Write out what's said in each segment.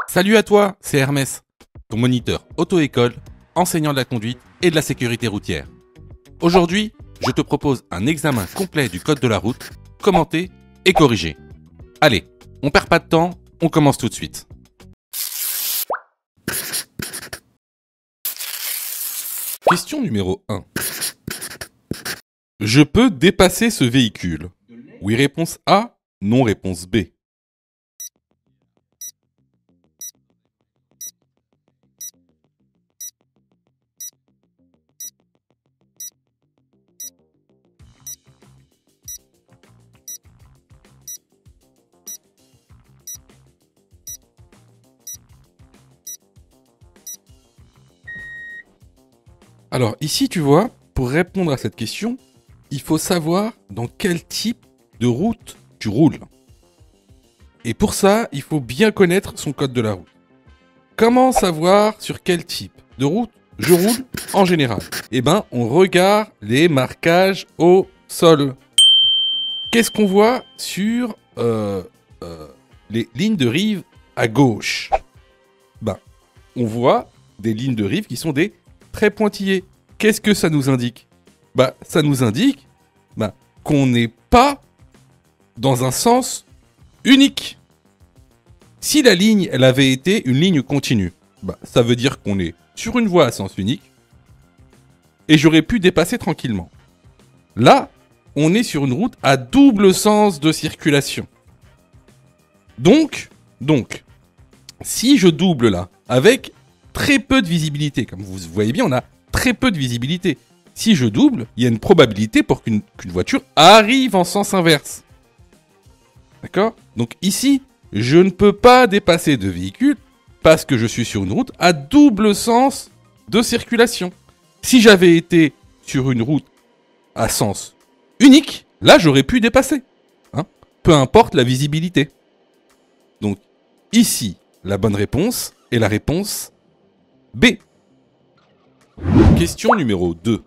Salut à toi, c'est Hermès, ton moniteur auto-école, enseignant de la conduite et de la sécurité routière. Aujourd'hui, je te propose un examen complet du code de la route, commenté et corrigé. Allez, on perd pas de temps, on commence tout de suite. Question numéro 1. Je peux dépasser ce véhicule. Oui, réponse A, non, réponse B. Alors ici, tu vois, pour répondre à cette question, il faut savoir dans quel type de route tu roules. Et pour ça, il faut bien connaître son code de la route. Comment savoir sur quel type de route je roule en général? Eh ben, on regarde les marquages au sol. Qu'est-ce qu'on voit sur les lignes de rive à gauche? Ben, on voit des lignes de rive qui sont des traits pointillés. Qu'est-ce que ça nous indique? Bah, ça nous indique qu'on n'est pas dans un sens unique. Si la ligne, elle avait été une ligne continue, ça veut dire qu'on est sur une voie à sens unique et j'aurais pu dépasser tranquillement. Là, on est sur une route à double sens de circulation. Donc, si je double là, avec très peu de visibilité, comme vous voyez bien, on a très peu de visibilité. Si je double, il y a une probabilité pour qu'une voiture arrive en sens inverse. D'accord? Donc ici, je ne peux pas dépasser de véhicule parce que je suis sur une route à double sens de circulation. Si j'avais été sur une route à sens unique, là j'aurais pu dépasser. Peu importe la visibilité. Donc ici, la bonne réponse est la réponse B. Question numéro 2.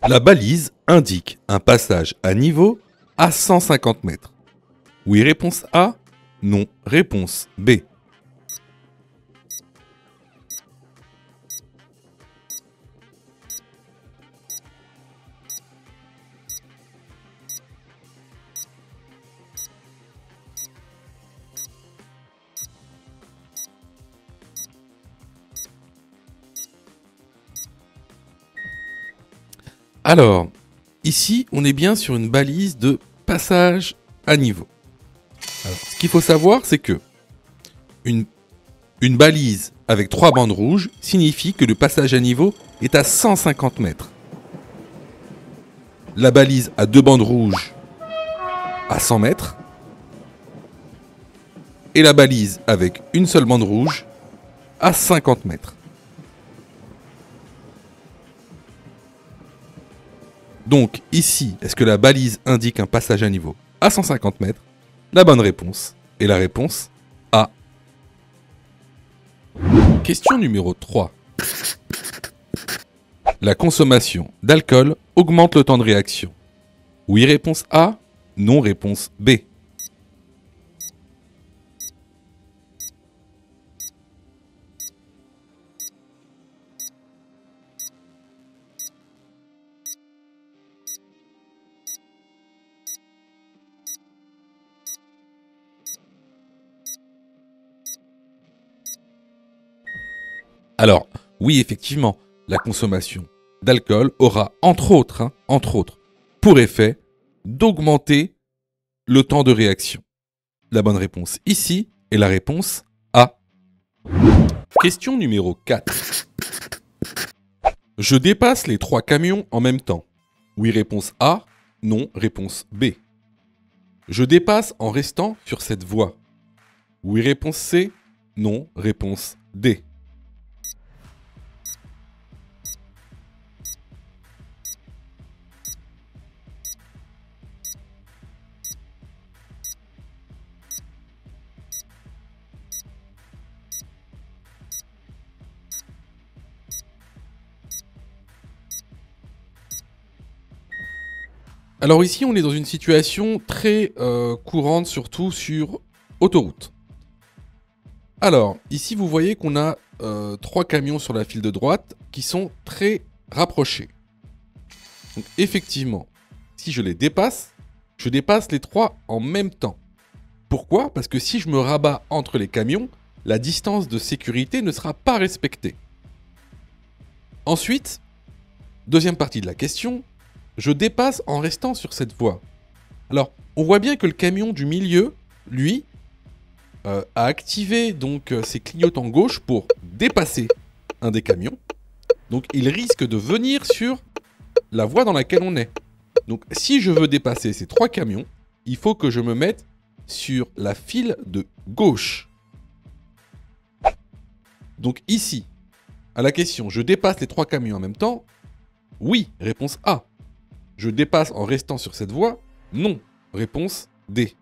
La balise indique un passage à niveau à 150 mètres. Oui, réponse A. Non, réponse B. Alors, ici, on est bien sur une balise de passage à niveau. Alors, ce qu'il faut savoir, c'est que une balise avec 3 bandes rouges signifie que le passage à niveau est à 150 mètres. La balise à 2 bandes rouges à 100 mètres. Et la balise avec une seule bande rouge à 50 mètres. Donc ici, est-ce que la balise indique un passage à niveau à 150 mètres? La bonne réponse est la réponse A. Question numéro 3. La consommation d'alcool augmente le temps de réaction. Oui, réponse A. Non, réponse B. Alors, oui, effectivement, la consommation d'alcool aura, entre autres, pour effet d'augmenter le temps de réaction. La bonne réponse ici est la réponse A. Question numéro 4. Je dépasse les 3 camions en même temps. Oui, réponse A. Non, réponse B. Je dépasse en restant sur cette voie. Oui, réponse C. Non, réponse D. Alors ici, on est dans une situation très courante, surtout sur autoroute. Alors, ici, vous voyez qu'on a 3 camions sur la file de droite qui sont très rapprochés. Donc, effectivement, si je dépasse les 3 en même temps. Pourquoi? Parce que si je me rabats entre les camions, la distance de sécurité ne sera pas respectée. Ensuite, deuxième partie de la question, je dépasse en restant sur cette voie. Alors, on voit bien que le camion du milieu, lui, a activé donc ses clignotants gauche pour dépasser un des camions. Donc, il risque de venir sur la voie dans laquelle on est. Donc, si je veux dépasser ces 3 camions, il faut que je me mette sur la file de gauche. Donc ici, à la question, je dépasse les 3 camions en même temps? Oui, réponse A. Je dépasse en restant sur cette voie? Non, réponse D.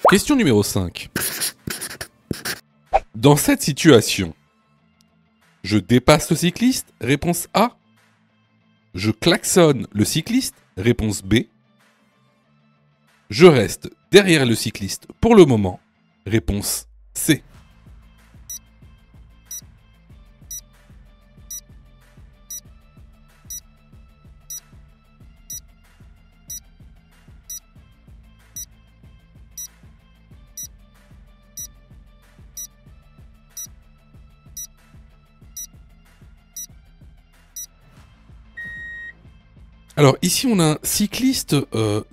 Question numéro 5. Dans cette situation, je dépasse le cycliste? Réponse A. Je klaxonne le cycliste? Réponse B. Je reste derrière le cycliste pour le moment? Réponse C. Alors ici on a un cycliste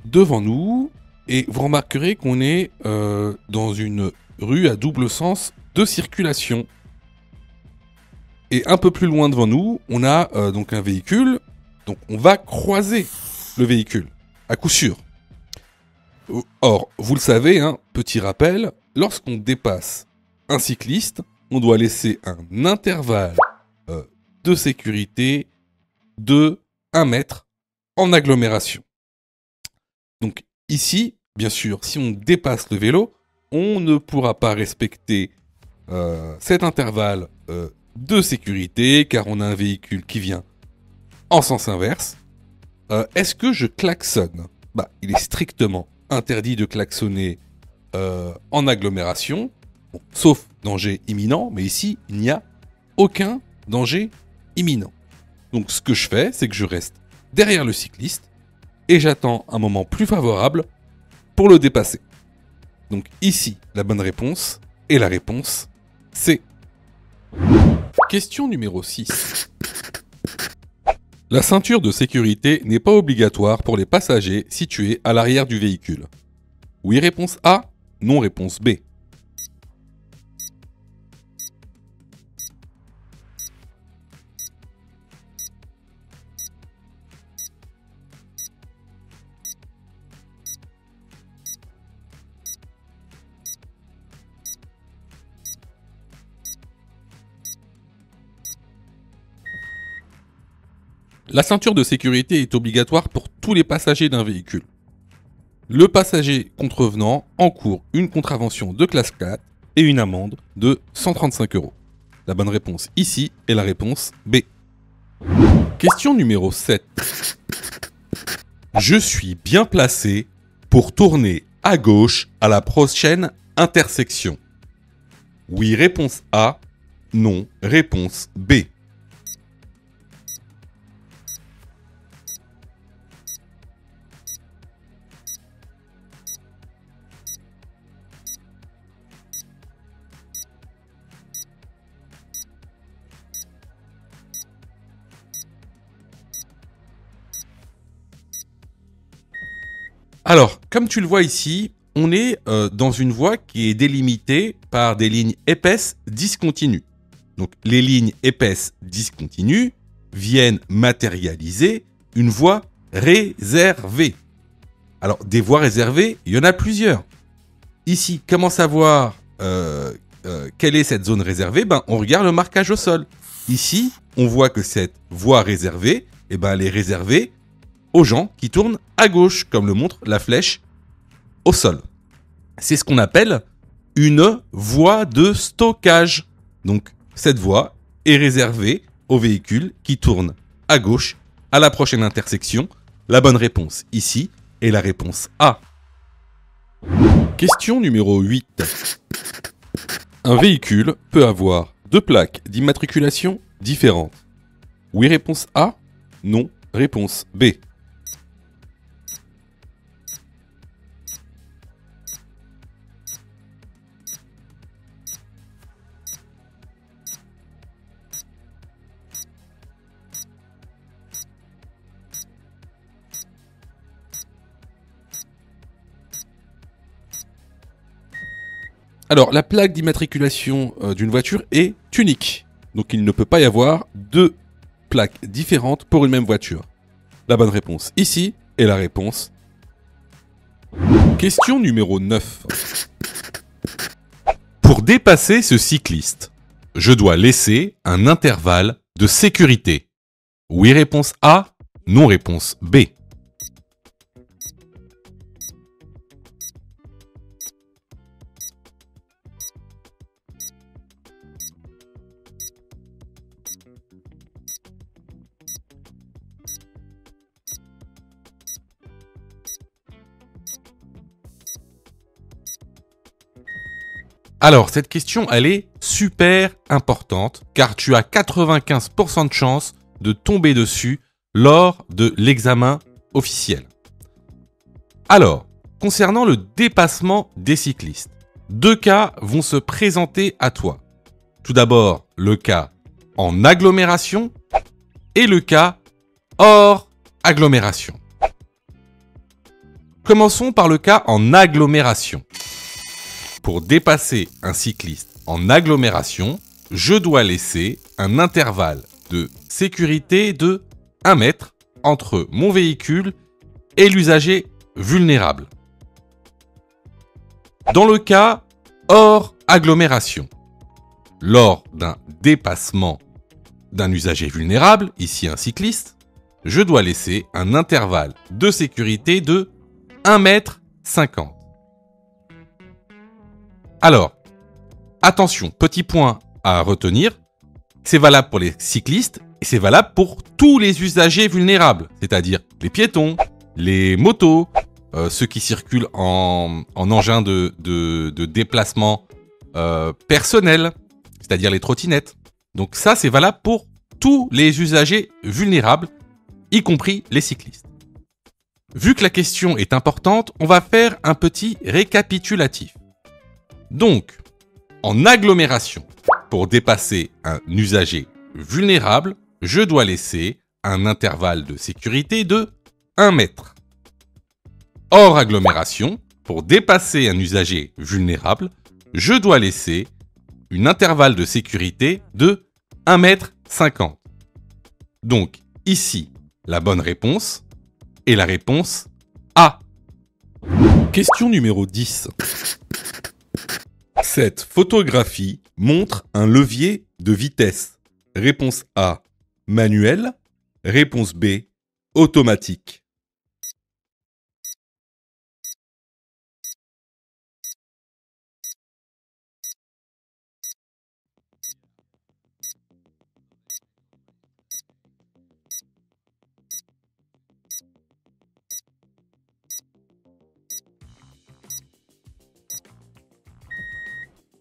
devant nous et vous remarquerez qu'on est dans une rue à double sens de circulation. Et un peu plus loin devant nous, on a donc un véhicule, donc on va croiser le véhicule, à coup sûr. Or, vous le savez, hein, petit rappel, lorsqu'on dépasse un cycliste, on doit laisser un intervalle de sécurité de 1 mètre en agglomération. Donc ici, bien sûr, si on dépasse le vélo, on ne pourra pas respecter cet intervalle de sécurité car on a un véhicule qui vient en sens inverse. Est-ce que je klaxonne? Bah, il est strictement interdit de klaxonner en agglomération, bon, sauf danger imminent, mais ici, il n'y a aucun danger imminent. Donc ce que je fais, c'est que je reste derrière le cycliste et j'attends un moment plus favorable pour le dépasser. Donc ici, la bonne réponse est la réponse C. Question numéro 6. La ceinture de sécurité n'est pas obligatoire pour les passagers situés à l'arrière du véhicule. Oui, réponse A. Non, réponse B. La ceinture de sécurité est obligatoire pour tous les passagers d'un véhicule. Le passager contrevenant encourt une contravention de classe 4 et une amende de 135 €. La bonne réponse ici est la réponse B. Question numéro 7. Je suis bien placé pour tourner à gauche à la prochaine intersection. Oui, réponse A. Non, réponse B. Alors, comme tu le vois ici, on est dans une voie qui est délimitée par des lignes épaisses discontinues. Donc, les lignes épaisses discontinues viennent matérialiser une voie réservée. Alors, des voies réservées, il y en a plusieurs. Ici, comment savoir quelle est cette zone réservée? On regarde le marquage au sol. Ici, on voit que cette voie réservée, elle est réservée aux gens qui tournent à gauche, comme le montre la flèche au sol. C'est ce qu'on appelle une voie de stockage. Donc, cette voie est réservée aux véhicules qui tournent à gauche à la prochaine intersection. La bonne réponse ici est la réponse A. Question numéro 8. Un véhicule peut avoir deux plaques d'immatriculation différentes. Oui, réponse A. Non, réponse B. Alors, la plaque d'immatriculation d'une voiture est unique. Donc, il ne peut pas y avoir deux plaques différentes pour une même voiture. La bonne réponse ici est la réponse. Question numéro 9. Pour dépasser ce cycliste, je dois laisser un intervalle de sécurité. Oui, réponse A. Non, réponse B. Alors, cette question, elle est super importante car tu as 95% de chance de tomber dessus lors de l'examen officiel. Alors, concernant le dépassement des cyclistes, deux cas vont se présenter à toi. Tout d'abord, le cas en agglomération et le cas hors agglomération. Commençons par le cas en agglomération. Pour dépasser un cycliste en agglomération, je dois laisser un intervalle de sécurité de 1 mètre entre mon véhicule et l'usager vulnérable. Dans le cas hors agglomération, lors d'un dépassement d'un usager vulnérable, ici un cycliste, je dois laisser un intervalle de sécurité de 1,50 m. Alors, attention, petit point à retenir, c'est valable pour les cyclistes et c'est valable pour tous les usagers vulnérables, c'est-à-dire les piétons, les motos, ceux qui circulent en engin de déplacement personnel, c'est-à-dire les trottinettes. Donc ça, c'est valable pour tous les usagers vulnérables, y compris les cyclistes. Vu que la question est importante, on va faire un petit récapitulatif. Donc, en agglomération, pour dépasser un usager vulnérable, je dois laisser un intervalle de sécurité de 1 mètre. Hors agglomération, pour dépasser un usager vulnérable, je dois laisser un intervalle de sécurité de 1,50 m. Donc, ici, la bonne réponse est la réponse A. Question numéro 10. Cette photographie montre un levier de vitesse. Réponse A, manuel. Réponse B, automatique.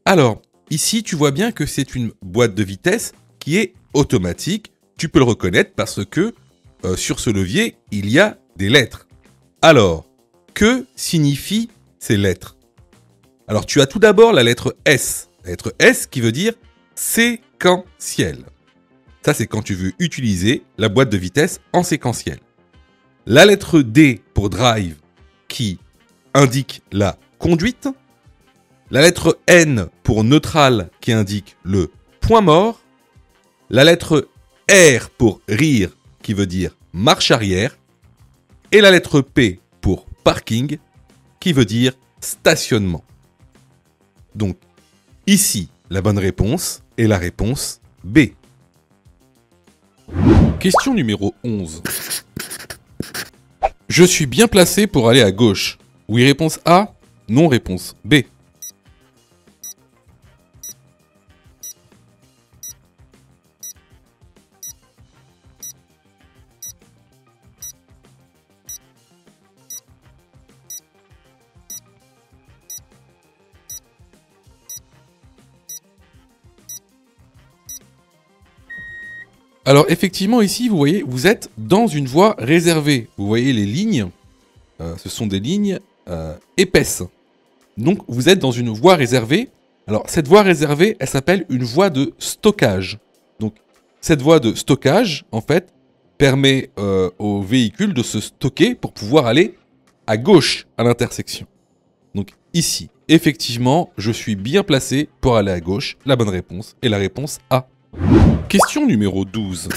Alors, ici, tu vois bien que c'est une boîte de vitesse qui est automatique. Tu peux le reconnaître parce que sur ce levier, il y a des lettres. Alors, que signifient ces lettres? Alors, tu as tout d'abord la lettre S. La lettre S qui veut dire séquentiel. Ça, c'est quand tu veux utiliser la boîte de vitesse en séquentiel. La lettre D pour drive qui indique la conduite. La lettre N pour neutral qui indique le point mort. La lettre R pour rire qui veut dire marche arrière. Et la lettre P pour parking qui veut dire stationnement. Donc ici, la bonne réponse est la réponse B. Question numéro 11. Je suis bien placé pour aller à gauche. Oui, réponse A. Non, réponse B. Alors effectivement ici, vous voyez, vous êtes dans une voie réservée. Vous voyez les lignes, ce sont des lignes épaisses. Donc vous êtes dans une voie réservée. Alors cette voie réservée, elle s'appelle une voie de stockage. Donc cette voie de stockage, en fait, permet au véhicule de se stocker pour pouvoir aller à gauche à l'intersection. Donc ici, effectivement, je suis bien placé pour aller à gauche. La bonne réponse est la réponse A. Question numéro 12.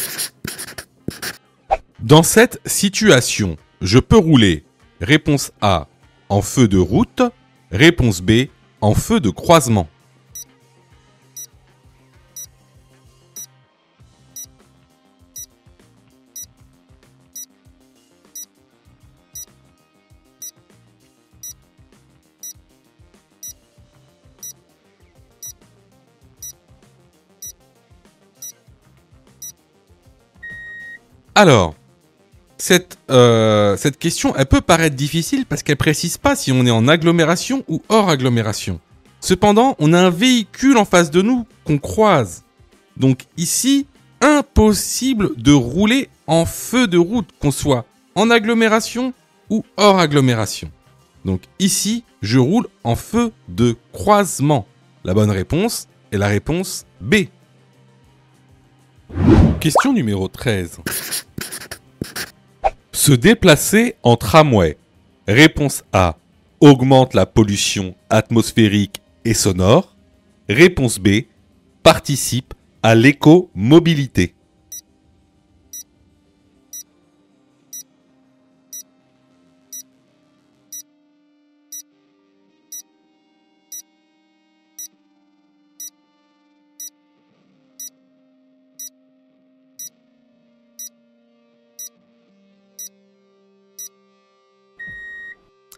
Dans cette situation, je peux rouler réponse A en feu de route, réponse B en feu de croisement. Alors, cette question, elle peut paraître difficile parce qu'elle précise pas si on est en agglomération ou hors agglomération. Cependant, on a un véhicule en face de nous qu'on croise. Donc ici, impossible de rouler en feu de route, qu'on soit en agglomération ou hors agglomération. Donc ici, je roule en feu de croisement. La bonne réponse est la réponse B. Question numéro 13. Se déplacer en tramway. Réponse A. Augmente la pollution atmosphérique et sonore. Réponse B. Participe à l'écomobilité.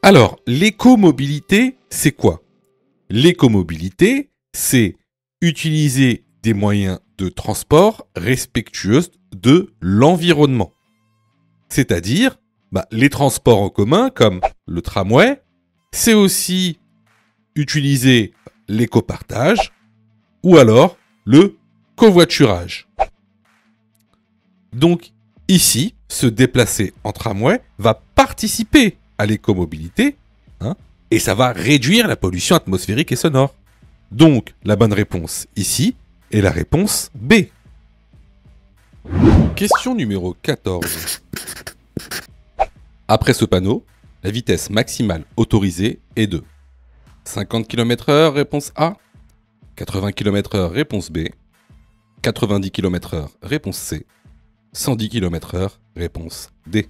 Alors, l'écomobilité, c'est quoi? L'écomobilité, c'est utiliser des moyens de transport respectueux de l'environnement. C'est-à-dire, les transports en commun, comme le tramway, c'est aussi utiliser l'écopartage ou alors le covoiturage. Donc, ici, se déplacer en tramway va participer à l'écomobilité, et ça va réduire la pollution atmosphérique et sonore. Donc, la bonne réponse ici est la réponse B. Question numéro 14. Après ce panneau, la vitesse maximale autorisée est de 50 km/h, réponse A, 80 km/h, réponse B, 90 km/h, réponse C, 110 km/h, réponse D.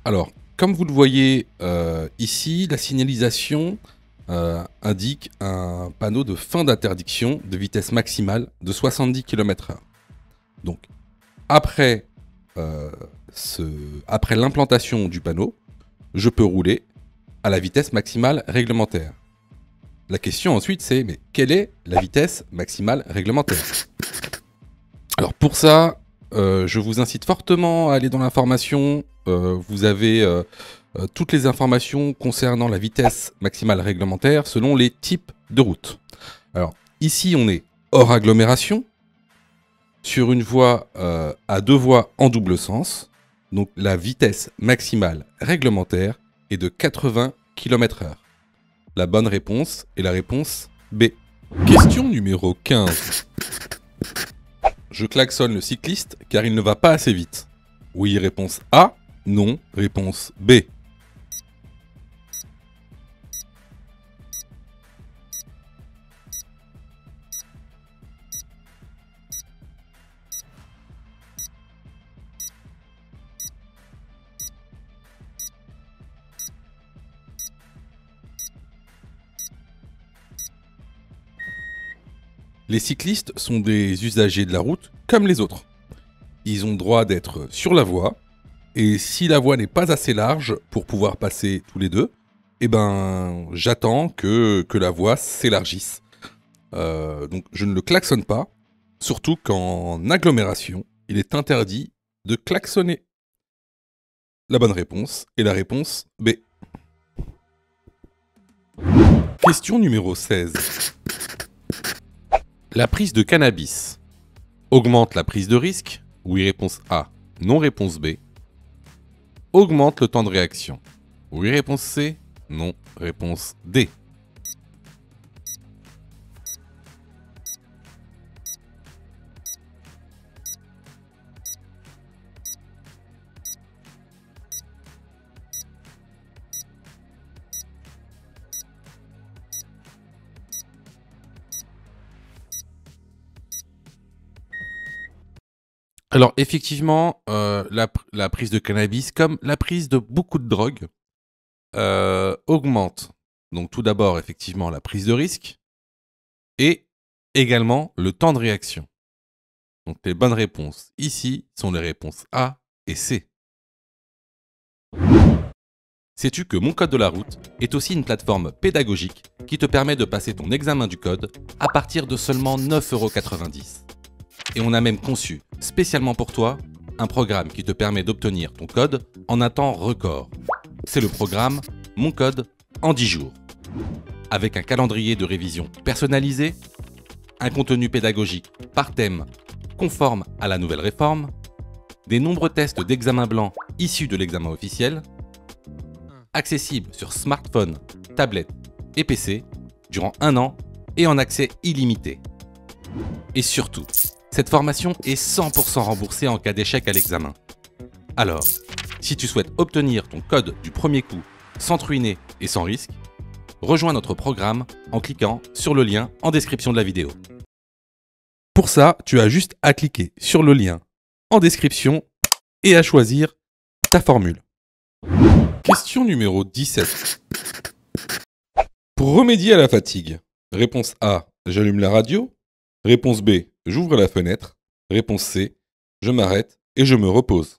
Alors, comme vous le voyez ici, la signalisation indique un panneau de fin d'interdiction de vitesse maximale de 70 km/h. Donc, après l'implantation du panneau, je peux rouler à la vitesse maximale réglementaire. La question ensuite, c'est, mais quelle est la vitesse maximale réglementaire? Alors pour ça, je vous incite fortement à aller dans l'information. Vous avez toutes les informations concernant la vitesse maximale réglementaire selon les types de routes. Alors ici, on est hors agglomération, sur une voie à deux voies en double sens. Donc la vitesse maximale réglementaire est de 80 km/h. La bonne réponse est la réponse B. Question numéro 15. Je klaxonne le cycliste car il ne va pas assez vite. Oui, réponse A. Non, réponse B. Les cyclistes sont des usagers de la route comme les autres. Ils ont droit d'être sur la voie, et si la voie n'est pas assez large pour pouvoir passer tous les deux, eh ben, j'attends que la voie s'élargisse. Donc je ne le klaxonne pas, surtout qu'en agglomération, il est interdit de klaxonner. La bonne réponse est la réponse B. Question numéro 16. La prise de cannabis augmente la prise de risque? Oui, réponse A. Non, réponse B. Augmente le temps de réaction? Oui, réponse C. Non, réponse D. Alors effectivement, la prise de cannabis, comme la prise de beaucoup de drogues, augmente. Donc tout d'abord, effectivement, la prise de risque et également le temps de réaction. Donc les bonnes réponses ici sont les réponses A et C. Sais-tu que Mon Code de la Route est aussi une plateforme pédagogique qui te permet de passer ton examen du code à partir de seulement 9,90 €. Et on a même conçu, spécialement pour toi, un programme qui te permet d'obtenir ton code en un temps record. C'est le programme Mon Code en 10 jours. Avec un calendrier de révision personnalisé, un contenu pédagogique par thème conforme à la nouvelle réforme, des nombreux tests d'examen blanc issus de l'examen officiel, accessible sur smartphone, tablette et PC durant 1 an et en accès illimité. Et surtout, cette formation est 100% remboursée en cas d'échec à l'examen. Alors, si tu souhaites obtenir ton code du premier coup sans te ruiner et sans risque, rejoins notre programme en cliquant sur le lien en description de la vidéo. Pour ça, tu as juste à cliquer sur le lien en description et à choisir ta formule. Question numéro 17. Pour remédier à la fatigue, réponse A, j'allume la radio. Réponse B, j'ouvre la fenêtre. Réponse C, je m'arrête et je me repose.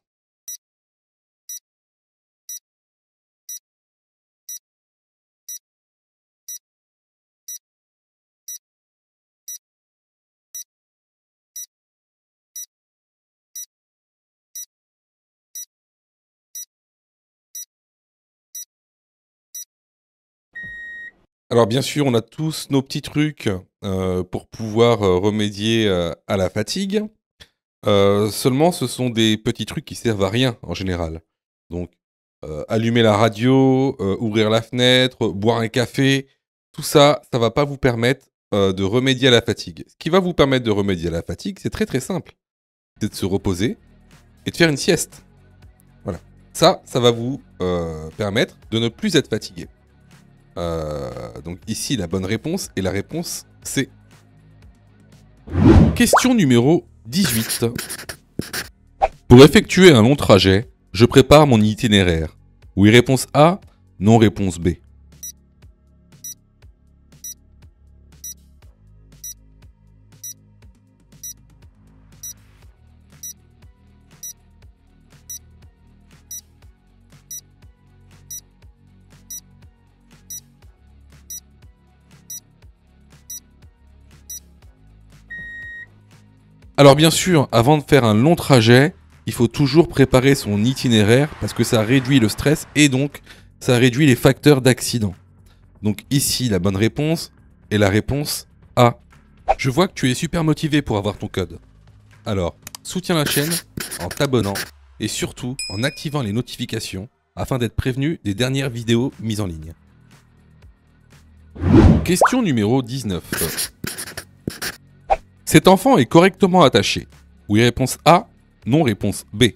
Alors bien sûr, on a tous nos petits trucs pour pouvoir remédier à la fatigue. Seulement, ce sont des petits trucs qui servent à rien en général. Donc, allumer la radio, ouvrir la fenêtre, boire un café, tout ça, ça va pas vous permettre de remédier à la fatigue. Ce qui va vous permettre de remédier à la fatigue, c'est très très simple. C'est de se reposer et de faire une sieste. Voilà. Ça va vous permettre de ne plus être fatigué. Donc ici, la bonne réponse est la réponse C. Question numéro 18. Pour effectuer un long trajet, je prépare mon itinéraire. Oui, réponse A. Non, réponse B. Alors bien sûr, avant de faire un long trajet, il faut toujours préparer son itinéraire parce que ça réduit le stress et donc ça réduit les facteurs d'accident. Donc ici, la bonne réponse est la réponse A. Je vois que tu es super motivé pour avoir ton code. Alors, soutiens la chaîne en t'abonnant et surtout en activant les notifications afin d'être prévenu des dernières vidéos mises en ligne. Question numéro 19. Cet enfant est correctement attaché. Oui, réponse A. Non, réponse B.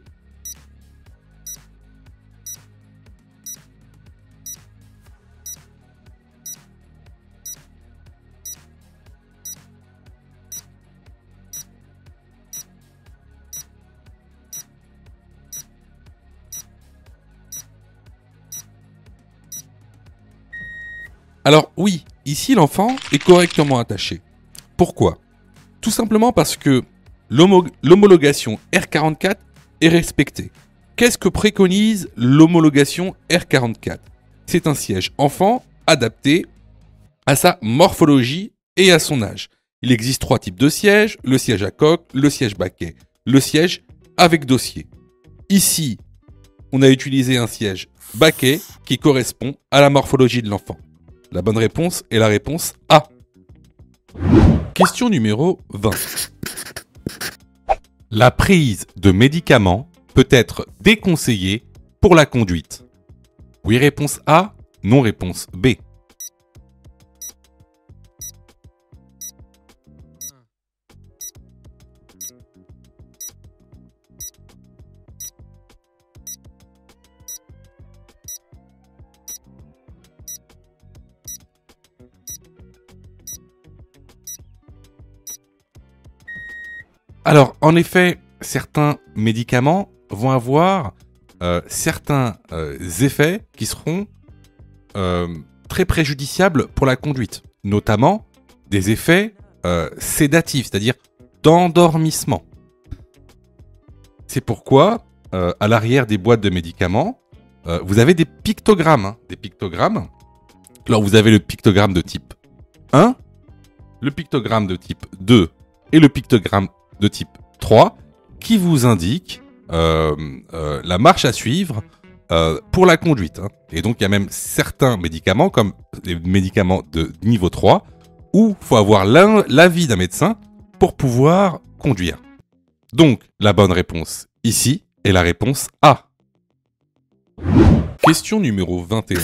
Alors oui, ici l'enfant est correctement attaché. Pourquoi ? Tout simplement parce que l'homologation R44 est respectée. Qu'est-ce que préconise l'homologation R44 ? c'est un siège enfant adapté à sa morphologie et à son âge. Il existe 3 types de sièges, le siège à coque, le siège baquet, le siège avec dossier. Ici, on a utilisé un siège baquet qui correspond à la morphologie de l'enfant. La bonne réponse est la réponse A. Question numéro 20. La prise de médicaments peut être déconseillée pour la conduite. Oui, réponse A. Non, réponse B. Alors, en effet, certains médicaments vont avoir certains effets qui seront très préjudiciables pour la conduite, notamment des effets sédatifs, c'est-à-dire d'endormissement. C'est pourquoi, à l'arrière des boîtes de médicaments, vous avez des pictogrammes. Des pictogrammes. Alors, vous avez le pictogramme de type 1, le pictogramme de type 2 et le pictogramme de type 3 qui vous indique la marche à suivre pour la conduite. Et donc, il y a même certains médicaments, comme les médicaments de niveau 3, où il faut avoir l'avis d'un médecin pour pouvoir conduire. Donc, la bonne réponse ici est la réponse A. Question numéro 21.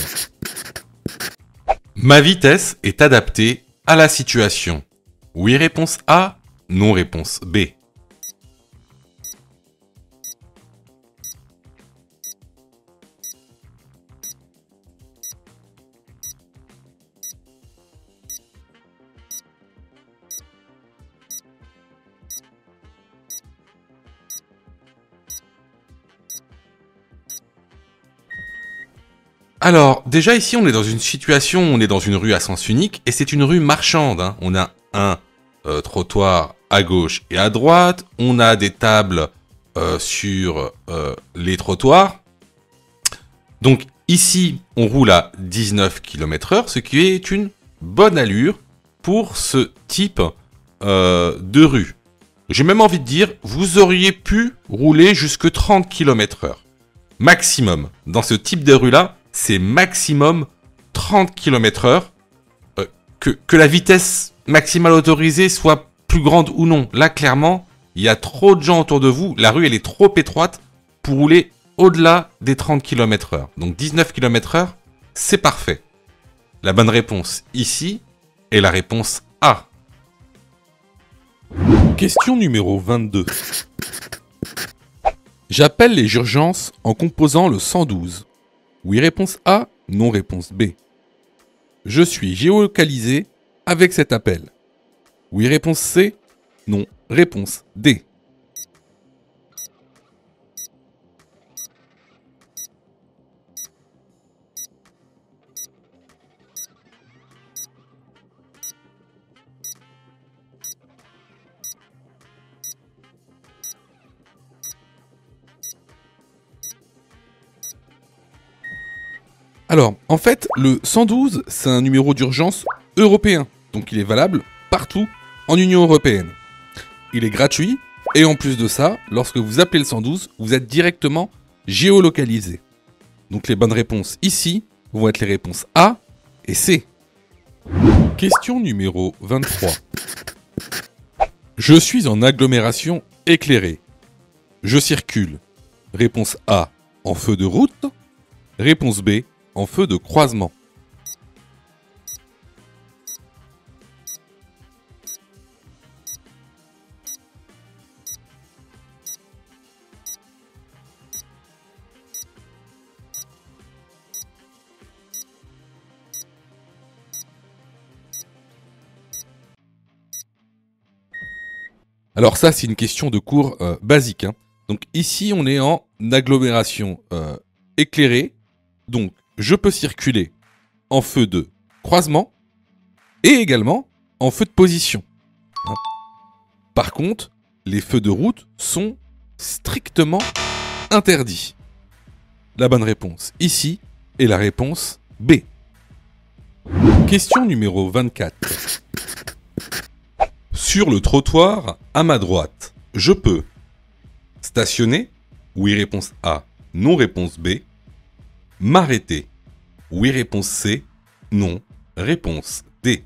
Ma vitesse est adaptée à la situation. Oui, réponse A. Non, réponse B. Alors, déjà ici, on est dans une situation, on est dans une rue à sens unique, et c'est une rue marchande. On a un trottoir à gauche et à droite, on a des tables sur les trottoirs. Donc ici, on roule à 19 km/h, ce qui est une bonne allure pour ce type de rue. J'ai même envie de dire, vous auriez pu rouler jusque 30 km/h. Maximum. Dans ce type de rue-là, c'est maximum 30 km/h. Que la vitesse maximale autorisée soit plus grande ou non. Là, clairement, il y a trop de gens autour de vous. La rue, elle est trop étroite pour rouler au-delà des 30 km/h. Donc 19 km/h, c'est parfait. La bonne réponse ici est la réponse A. Question numéro 22. J'appelle les urgences en composant le 112. Oui, réponse A. Non, réponse B. Je suis géolocalisé avec cet appel. Oui, réponse C. Non, réponse D. Alors, en fait, le 112, c'est un numéro d'urgence européen. Donc il est valable partout en Union européenne. Il est gratuit et en plus de ça, lorsque vous appelez le 112, vous êtes directement géolocalisé. Donc les bonnes réponses ici vont être les réponses A et C. Question numéro 23. Je suis en agglomération éclairée. Je circule. Réponse A, en feu de route. Réponse B, en feu de croisement. Alors ça, c'est une question de cours basique. Donc ici, on est en agglomération éclairée. Donc, je peux circuler en feu de croisement et également en feu de position. Par contre, les feux de route sont strictement interdits. La bonne réponse ici est la réponse B. Question numéro 24. Sur le trottoir, à ma droite, je peux stationner? Oui, réponse A. Non, réponse B. M'arrêter? Oui, réponse C. Non, réponse D.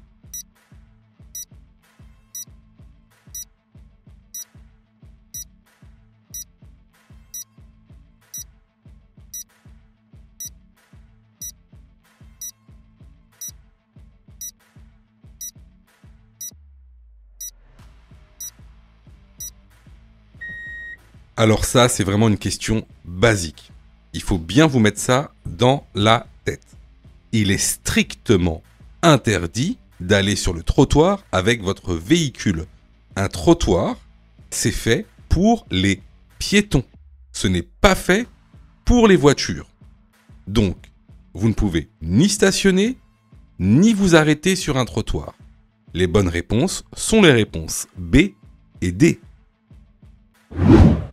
Alors ça, c'est vraiment une question basique. Il faut bien vous mettre ça dans la tête. Il est strictement interdit d'aller sur le trottoir avec votre véhicule. Un trottoir, c'est fait pour les piétons. Ce n'est pas fait pour les voitures. Donc, vous ne pouvez ni stationner, ni vous arrêter sur un trottoir. Les bonnes réponses sont les réponses B et D.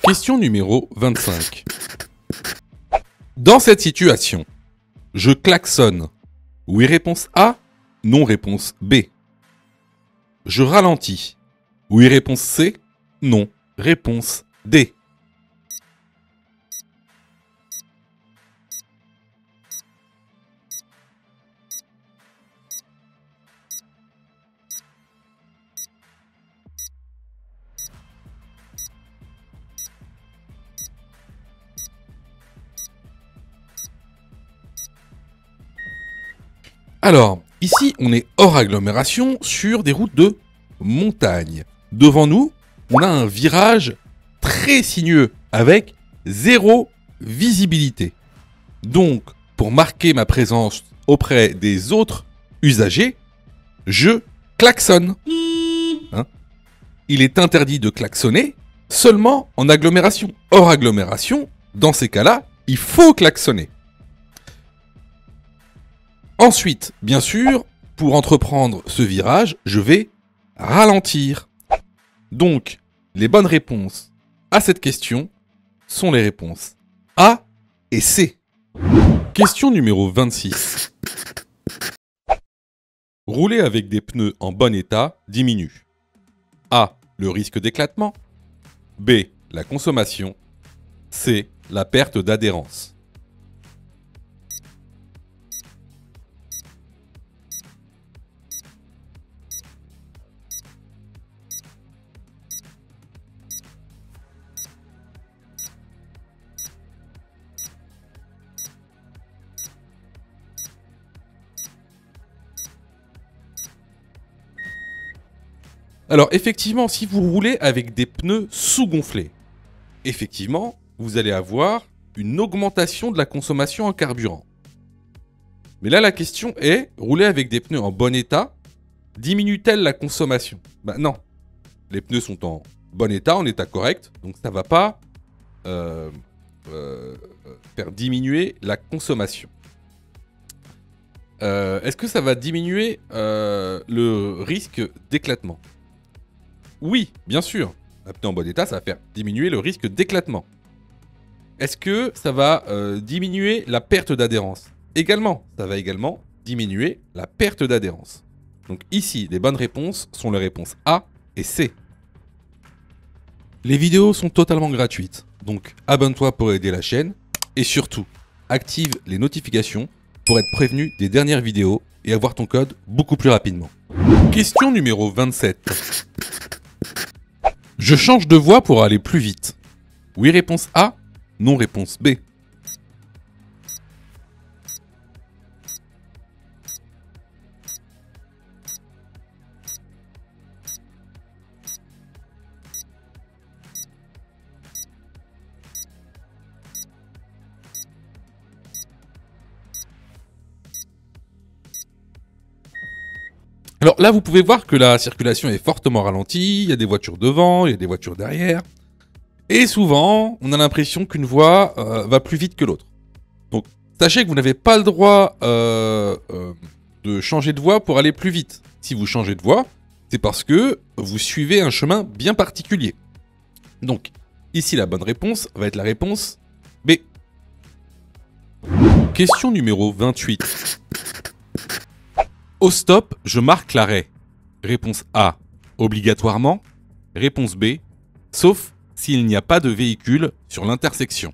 Question numéro 25. Dans cette situation, je klaxonne. Oui, réponse A. Non, réponse B. Je ralentis. Oui, réponse C. Non, réponse D. Alors, ici, on est hors agglomération sur des routes de montagne. Devant nous, on a un virage très sinueux avec zéro visibilité. Donc, pour marquer ma présence auprès des autres usagers, je klaxonne. Hein? Il est interdit de klaxonner seulement en agglomération. Hors agglomération, dans ces cas-là, il faut klaxonner. Ensuite, bien sûr, pour entreprendre ce virage, je vais ralentir. Donc, les bonnes réponses à cette question sont les réponses A et C. Question numéro 26. Rouler avec des pneus en bon état diminue. A. Le risque d'éclatement. B. La consommation. C. La perte d'adhérence. Alors effectivement, si vous roulez avec des pneus sous-gonflés, effectivement, vous allez avoir une augmentation de la consommation en carburant. Mais là, la question est, rouler avec des pneus en bon état, diminue-t-elle la consommation? Ben non. Les pneus sont en bon état, en état correct, donc ça ne va pas faire diminuer la consommation. Est-ce que ça va diminuer le risque d'éclatement? Oui, bien sûr. Un pneu en bon état, ça va faire diminuer le risque d'éclatement. Est-ce que ça va diminuer la perte d'adhérence? Également, ça va également diminuer la perte d'adhérence. Donc ici, les bonnes réponses sont les réponses A et C. Les vidéos sont totalement gratuites, donc abonne-toi pour aider la chaîne et surtout, active les notifications pour être prévenu des dernières vidéos et avoir ton code beaucoup plus rapidement. Question numéro 27. Je change de voie pour aller plus vite. Oui, réponse A. Non, réponse B. Alors là, vous pouvez voir que la circulation est fortement ralentie, il y a des voitures devant, il y a des voitures derrière. Et souvent, on a l'impression qu'une voie va plus vite que l'autre. Donc, sachez que vous n'avez pas le droit de changer de voie pour aller plus vite. Si vous changez de voie, c'est parce que vous suivez un chemin bien particulier. Donc, ici, la bonne réponse va être la réponse B. Question numéro 28. Au stop, je marque l'arrêt. Réponse A, obligatoirement. Réponse B, sauf s'il n'y a pas de véhicule sur l'intersection.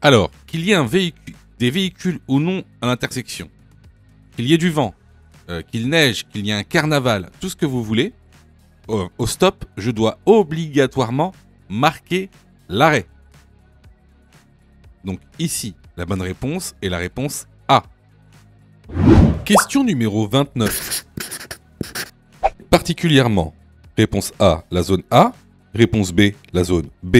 Alors, qu'il y ait des véhicules ou non à l'intersection, qu'il y ait du vent, qu'il neige, qu'il y ait un carnaval, tout ce que vous voulez, au stop, je dois obligatoirement marquer l'arrêt. Donc ici, la bonne réponse est la réponse A. Question numéro 29. Particulièrement, réponse A, la zone A, réponse B, la zone B.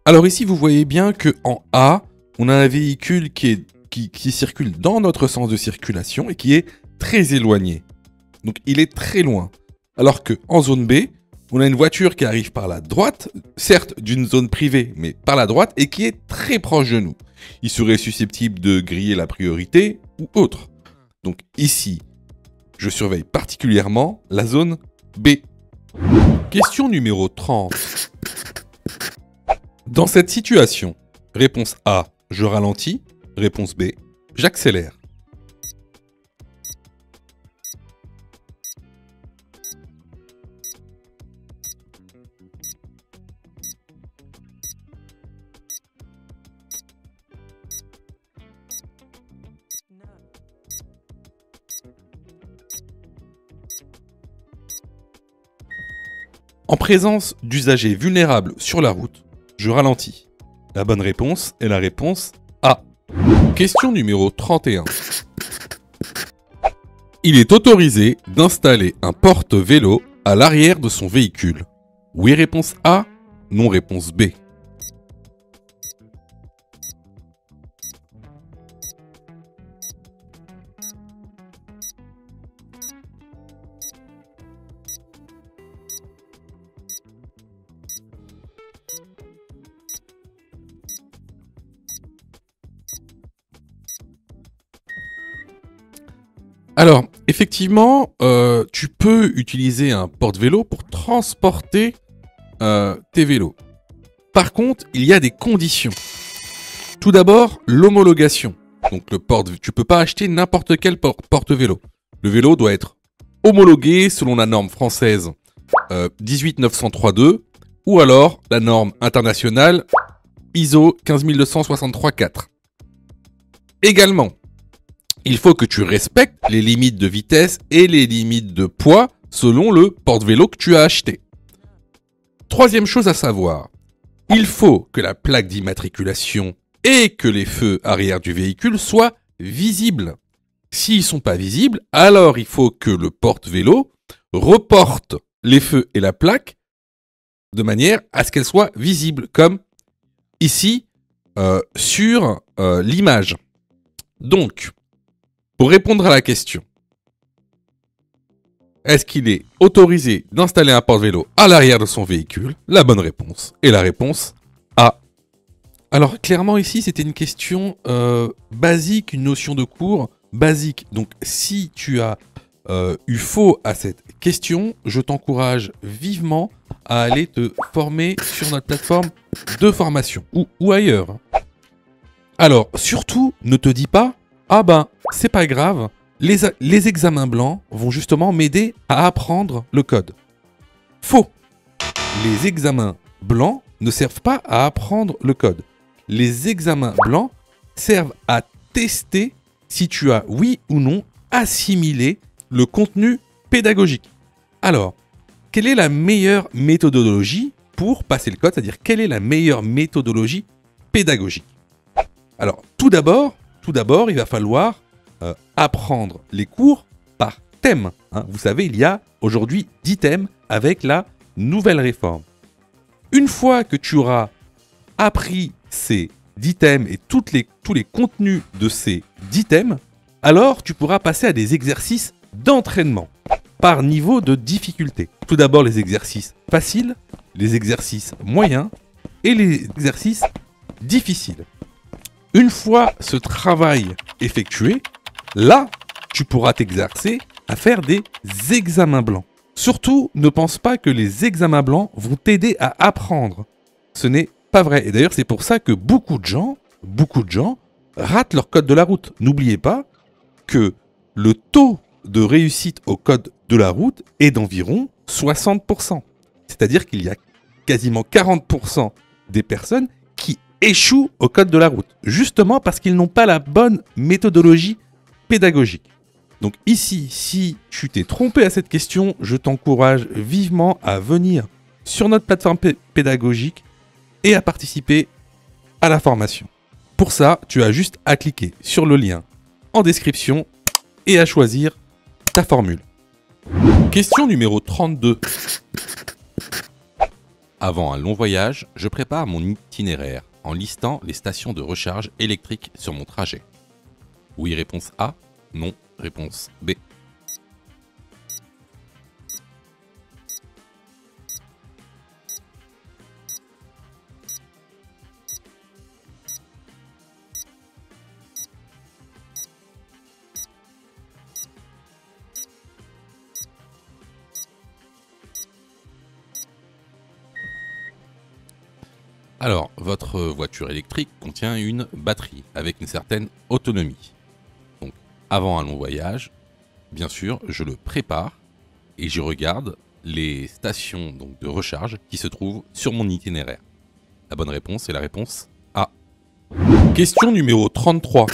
Alors ici, vous voyez bien que en A, on a un véhicule qui circule dans notre sens de circulation et qui est très éloigné. Donc il est très loin. Alors que en zone B, on a une voiture qui arrive par la droite, certes d'une zone privée, mais par la droite, et qui est très proche de nous. Il serait susceptible de griller la priorité ou autre. Donc ici, je surveille particulièrement la zone B. Question numéro 30. Dans cette situation, réponse A, je ralentis. Réponse B, j'accélère. En présence d'usagers vulnérables sur la route, je ralentis. La bonne réponse est la réponse A. Question numéro 31. Il est autorisé d'installer un porte-vélo à l'arrière de son véhicule. Oui, réponse A. Non, réponse B. Alors, effectivement, tu peux utiliser un porte-vélo pour transporter tes vélos. Par contre, il y a des conditions. Tout d'abord, l'homologation. Donc, tu peux pas acheter n'importe quel porte-vélo. Le vélo doit être homologué selon la norme française 18903.2 ou alors la norme internationale ISO 15263.4. Également, il faut que tu respectes les limites de vitesse et les limites de poids selon le porte-vélo que tu as acheté. Troisième chose à savoir, il faut que la plaque d'immatriculation et que les feux arrière du véhicule soient visibles. S'ils ne sont pas visibles, alors il faut que le porte-vélo reporte les feux et la plaque de manière à ce qu'elles soient visibles, comme ici sur l'image. Donc, pour répondre à la question, est-ce qu'il est autorisé d'installer un porte-vélo à l'arrière de son véhicule? La bonne réponse est la réponse A. Alors clairement ici c'était une question basique, une notion de cours basique. Donc si tu as eu faux à cette question, je t'encourage vivement à aller te former sur notre plateforme de formation ou ailleurs. Alors surtout ne te dis pas ah ben, c'est pas grave, les examens blancs vont justement m'aider à apprendre le code. Faux. Les examens blancs ne servent pas à apprendre le code. Les examens blancs servent à tester si tu as, oui ou non, assimilé le contenu pédagogique. Alors, quelle est la meilleure méthodologie pour passer le code? C'est-à-dire, quelle est la meilleure méthodologie pédagogique? Alors, tout d'abord, il va falloir apprendre les cours par thèmes. Hein. Vous savez, il y a aujourd'hui 10 thèmes avec la nouvelle réforme. Une fois que tu auras appris ces 10 thèmes et tous les contenus de ces 10 thèmes, alors tu pourras passer à des exercices d'entraînement par niveau de difficulté. Tout d'abord les exercices faciles, les exercices moyens et les exercices difficiles. Une fois ce travail effectué, là, tu pourras t'exercer à faire des examens blancs. Surtout, ne pense pas que les examens blancs vont t'aider à apprendre. Ce n'est pas vrai. Et d'ailleurs, c'est pour ça que beaucoup de gens ratent leur code de la route. N'oubliez pas que le taux de réussite au code de la route est d'environ 60%. C'est-à-dire qu'il y a quasiment 40% des personnes qui échouent au code de la route, justement parce qu'ils n'ont pas la bonne méthodologie pédagogique. Donc ici, si tu t'es trompé à cette question, je t'encourage vivement à venir sur notre plateforme pédagogique et à participer à la formation. Pour ça, tu as juste à cliquer sur le lien en description et à choisir ta formule. Question numéro 32. Avant un long voyage, je prépare mon itinéraire en listant les stations de recharge électrique sur mon trajet. Oui, réponse A. Non, réponse B. Alors, votre voiture électrique contient une batterie avec une certaine autonomie. Donc, avant un long voyage, bien sûr, je le prépare et j'y regarde les stations donc, de recharge qui se trouvent sur mon itinéraire. La bonne réponse est la réponse A. Question numéro 33.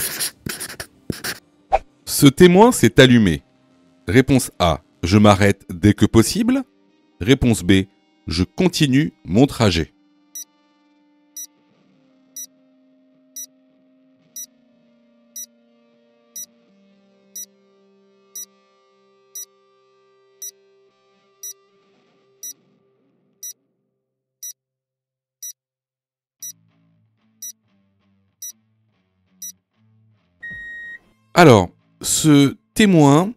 Ce témoin s'est allumé. Réponse A. Je m'arrête dès que possible. Réponse B. Je continue mon trajet. Alors, ce témoin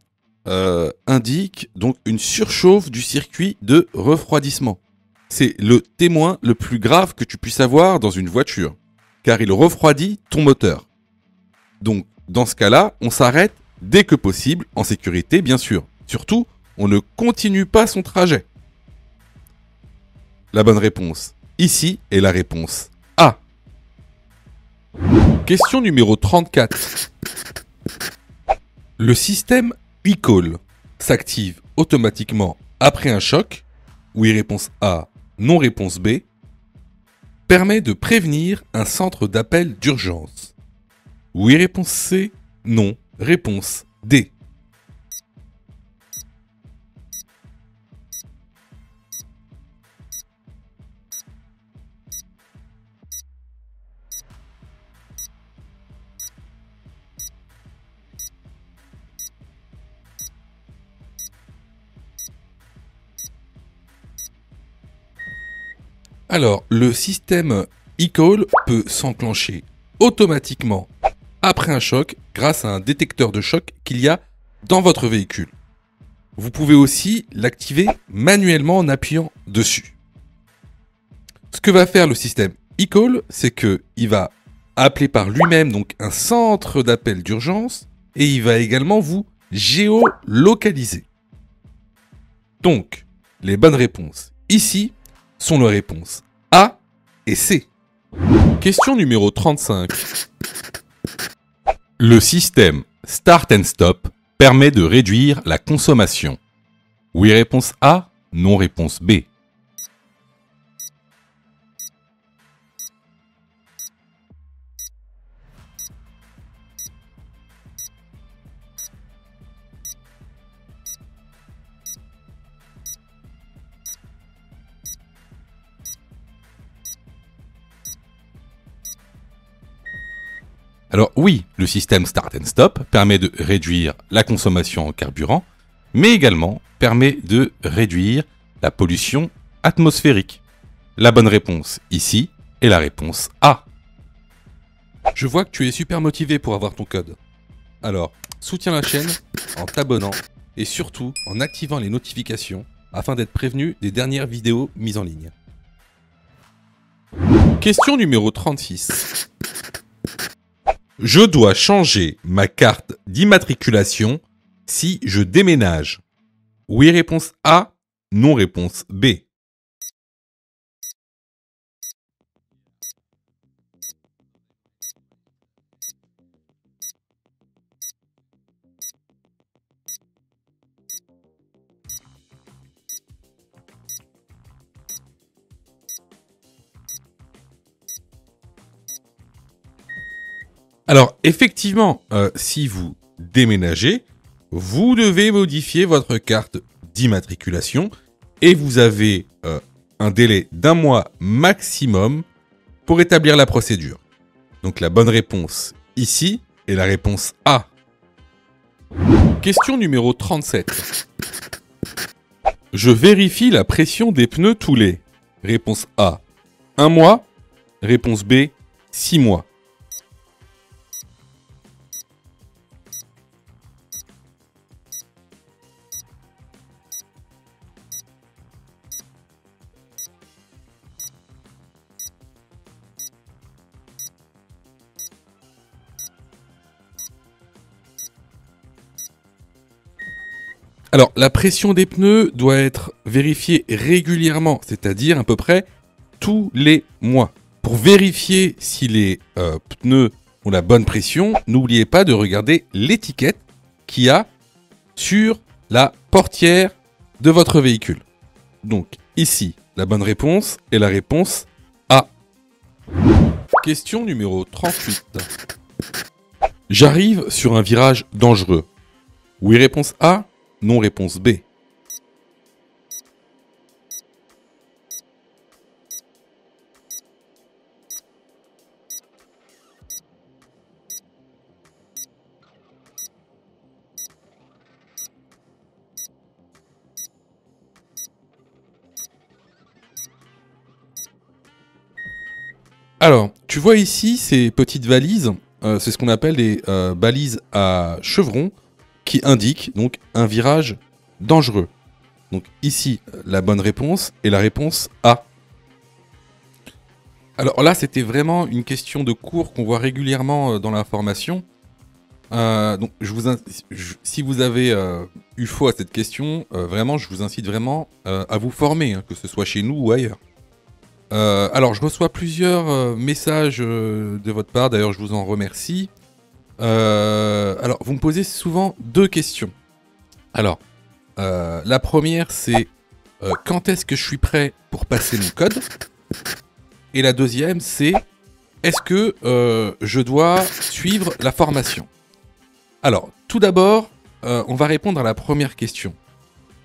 indique donc une surchauffe du circuit de refroidissement. C'est le témoin le plus grave que tu puisses avoir dans une voiture, car il refroidit ton moteur. Donc, dans ce cas-là, on s'arrête dès que possible, en sécurité bien sûr. Surtout, on ne continue pas son trajet. La bonne réponse ici est la réponse A. Question numéro 34. Le système e-call s'active automatiquement après un choc, oui réponse A, non réponse B, permet de prévenir un centre d'appel d'urgence. Oui réponse C, non réponse D. Alors, le système e-call peut s'enclencher automatiquement après un choc grâce à un détecteur de choc qu'il y a dans votre véhicule. Vous pouvez aussi l'activer manuellement en appuyant dessus. Ce que va faire le système e-call, c'est qu'il va appeler par lui-même donc un centre d'appel d'urgence et il va également vous géolocaliser. Donc, les bonnes réponses ici sont les réponses A et C. Question numéro 35. Le système Start and Stop permet de réduire la consommation. Oui réponse A, non réponse B. Alors oui, le système Start and Stop permet de réduire la consommation en carburant, mais également permet de réduire la pollution atmosphérique. La bonne réponse ici est la réponse A. Je vois que tu es super motivé pour avoir ton code. Alors, soutiens la chaîne en t'abonnant et surtout en activant les notifications afin d'être prévenu des dernières vidéos mises en ligne. Question numéro 36. Je dois changer ma carte d'immatriculation si je déménage. Oui, réponse A. Non, réponse B. Alors, effectivement, si vous déménagez, vous devez modifier votre carte d'immatriculation et vous avez un délai d'1 mois maximum pour établir la procédure. Donc la bonne réponse ici est la réponse A. Question numéro 37. Je vérifie la pression des pneus tous les. Réponse A, 1 mois. Réponse B, 6 mois. Alors, la pression des pneus doit être vérifiée régulièrement, c'est-à-dire à peu près tous les mois. Pour vérifier si les pneus ont la bonne pression, n'oubliez pas de regarder l'étiquette qu'il y a sur la portière de votre véhicule. Donc, ici, la bonne réponse est la réponse A. Question numéro 38. J'arrive sur un virage dangereux. Oui, réponse A. Non, réponse B. Alors, tu vois ici ces petites valises, c'est ce qu'on appelle des balises à chevrons qui indiquent donc un virage dangereux. Donc ici, la bonne réponse est la réponse A. Alors là, c'était vraiment une question de cours qu'on voit régulièrement dans la formation. Donc, si vous avez eu faux à cette question, vraiment, je vous incite vraiment à vous former, hein, que ce soit chez nous ou ailleurs. Alors, je reçois plusieurs messages de votre part, d'ailleurs, je vous en remercie. Alors, vous me posez souvent 2 questions. Alors, la première, c'est quand est-ce que je suis prêt pour passer mon code? Et la deuxième, c'est est-ce que je dois suivre la formation? Alors, tout d'abord, on va répondre à la première question.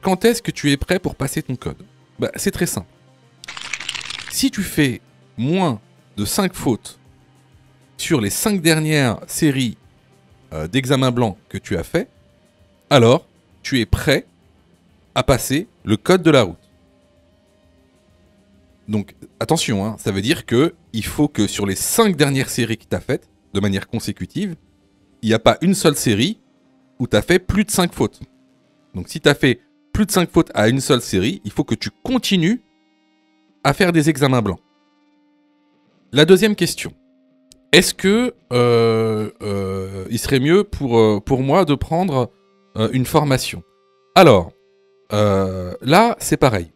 Quand est-ce que tu es prêt pour passer ton code? C'est très simple. Si tu fais moins de 5 fautes sur les 5 dernières séries d'examens blancs que tu as fait, alors tu es prêt à passer le code de la route. Donc attention, hein, ça veut dire qu'il faut que sur les 5 dernières séries que tu as faites, de manière consécutive, il n'y a pas une seule série où tu as fait plus de 5 fautes. Donc si tu as fait plus de 5 fautes à une seule série, il faut que tu continues à faire des examens blancs. La deuxième question. Est-ce que il serait mieux pour moi de prendre une formation? Alors, là, c'est pareil.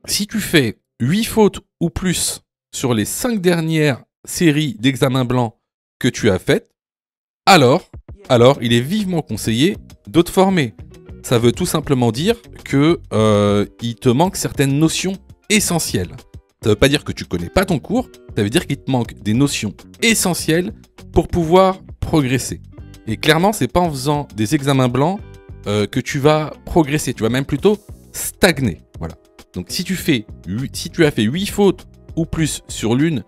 Si tu fais 8 fautes ou plus sur les 5 dernières séries d'examens blancs que tu as faites, alors il est vivement conseillé de te former. Ça veut tout simplement dire que il te manque certaines notions essentielles. Ça veut pas dire que tu connais pas ton cours, ça veut dire qu'il te manque des notions essentielles pour pouvoir progresser. Et clairement, c'est pas en faisant des examens blancs que tu vas progresser, tu vas même plutôt stagner. Voilà. Donc si tu as fait 8 fautes ou plus sur l'une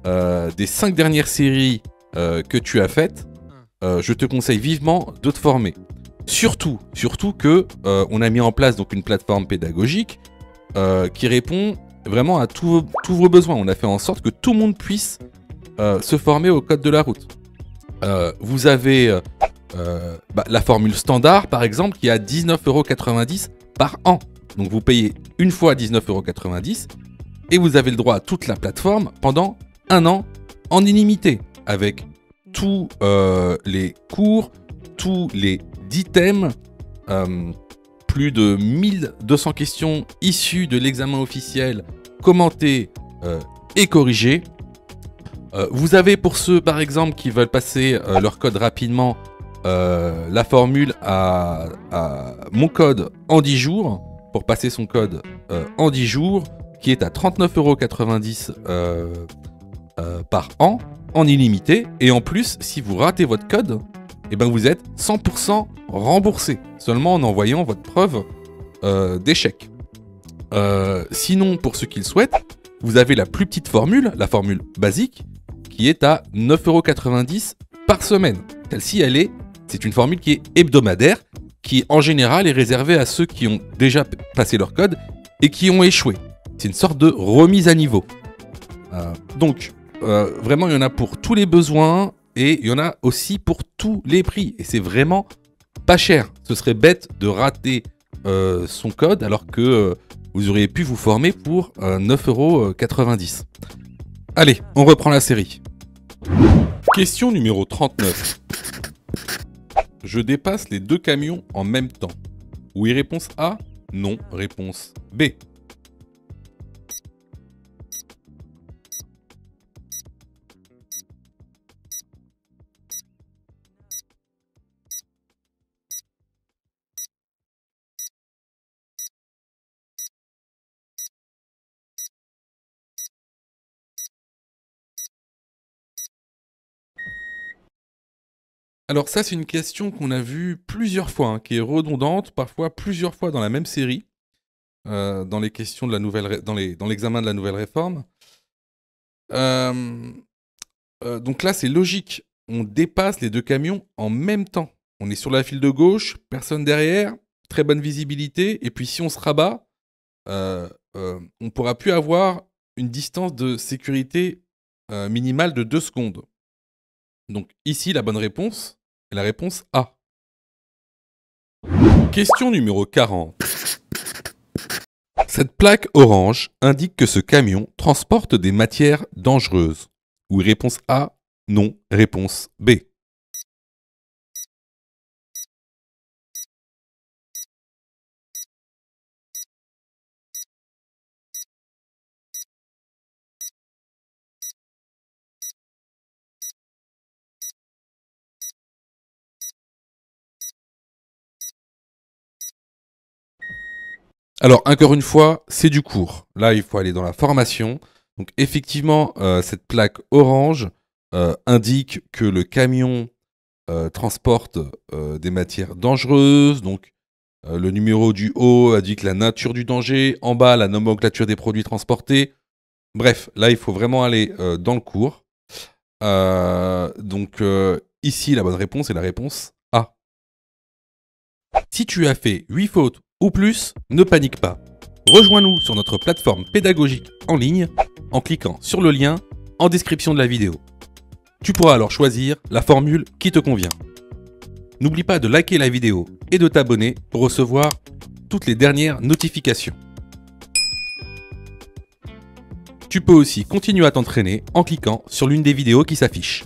des 5 dernières séries que tu as faites, je te conseille vivement de te former. Surtout que on a mis en place donc une plateforme pédagogique qui répond vraiment à tous vos besoins. On a fait en sorte que tout le monde puisse se former au code de la route. Vous avez la formule standard, par exemple, qui est à 19,90 € par an. Donc vous payez une fois 19,90 € et vous avez le droit à toute la plateforme pendant un an en illimité, avec tous les cours, tous les 10 thèmes, plus de 1200 questions issues de l'examen officiel, commentées et corrigées. Vous avez pour ceux par exemple qui veulent passer leur code rapidement, la formule à mon code en 10 jours, pour passer son code en 10 jours, qui est à 39,90 € par an, en illimité. Et en plus, si vous ratez votre code, eh ben vous êtes 100% remboursé, seulement en envoyant votre preuve d'échec. Sinon, pour ceux qui le souhaitent, vous avez la plus petite formule, la formule basique, qui est à 9,90 € par semaine. Celle-ci, c'est une formule qui est hebdomadaire, qui en général est réservée à ceux qui ont déjà passé leur code et qui ont échoué. C'est une sorte de remise à niveau. Donc, vraiment, il y en a pour tous les besoins et il y en a aussi pour tous les prix. Et c'est vraiment pas cher. Ce serait bête de rater son code alors que vous auriez pu vous former pour 9,90 €. Allez, on reprend la série. Question numéro 39. Je dépasse les 2 camions en même temps. Oui, réponse A. Non, réponse B. Alors ça, c'est une question qu'on a vue plusieurs fois, hein, qui est redondante, parfois plusieurs fois dans la même série, dans les questions de la nouvelle, dans l'examen de la nouvelle réforme. Donc là, c'est logique. On dépasse les 2 camions en même temps. On est sur la file de gauche, personne derrière, très bonne visibilité. Et puis si on se rabat, on ne pourra plus avoir une distance de sécurité minimale de 2 secondes. Donc ici, la bonne réponse est la réponse A. Question numéro 40. Cette plaque orange indique que ce camion transporte des matières dangereuses. Oui, réponse A. Non, réponse B. Alors, encore une fois, c'est du cours. Là, il faut aller dans la formation. Donc, effectivement, cette plaque orange indique que le camion transporte des matières dangereuses. Donc, le numéro du haut indique la nature du danger. En bas, la nomenclature des produits transportés. Bref, là, il faut vraiment aller dans le cours. Donc, ici, la bonne réponse est la réponse A. Si tu as fait 8 fautes ou plus, ne panique pas. Rejoins-nous sur notre plateforme pédagogique en ligne en cliquant sur le lien en description de la vidéo. Tu pourras alors choisir la formule qui te convient. N'oublie pas de liker la vidéo et de t'abonner pour recevoir toutes les dernières notifications. Tu peux aussi continuer à t'entraîner en cliquant sur l'une des vidéos qui s'affichent.